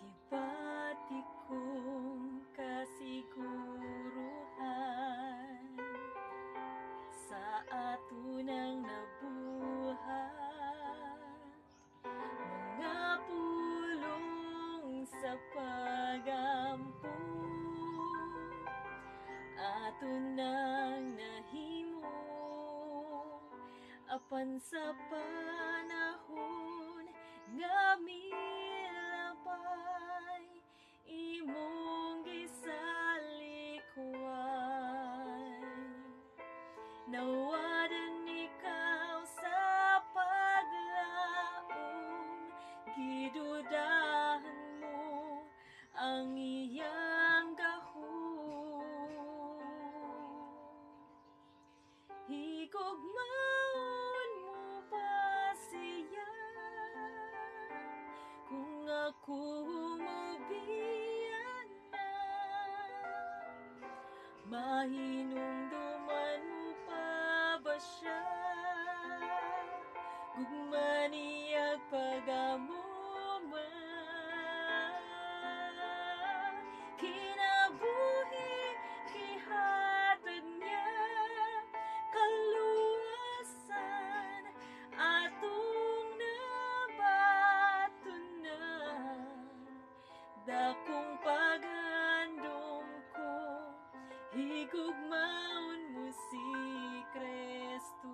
Hibati kong kasiguruhan sa atunang nabuhat, mga pulong sa pagampo, atunang nahimo apan sa panahon nga milabay imong gisalikuan. Nawadan ikaw sa paglaom, gidudahan mo ang iyang gahom. Higugmaon mo ba siya kung ako humubiyan na? Mahinumduman mo pa ba siya? Gugma niya'y pagamuman. Kinabuhi gihatag niya kaluwasan atong nabatunan. Dakong paghandom ko, higugmaon mo si Kristo.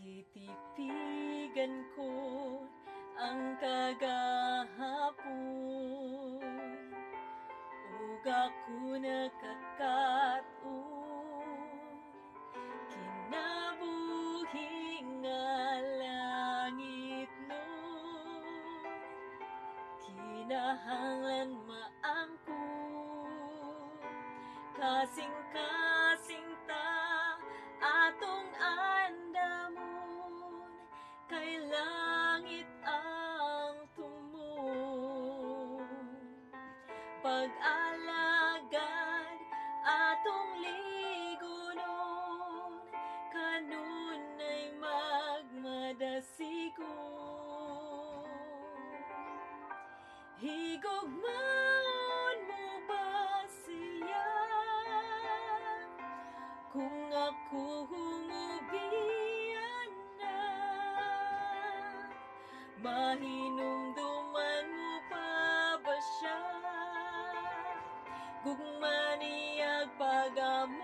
Gitipigan ko ang kagahapon, ug ako nakakaton, kinabuhi nga langit nun, kinahanglan maangkon, kasing-kasing ta atong andamon, kay langit ang tumon. Pag-alagad atong ligonon, kanunay magmadasigon. Higugmaon mo ba siya kung ako humubiyan na? Mahinumduman mo pa ba siya? Gugma niya'y pagamuman.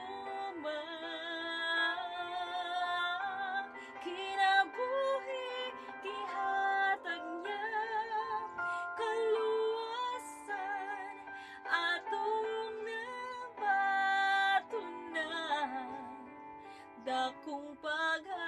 Kinabuhi gihatag niya kaluwasan atong nabatunan. Dakong paghandom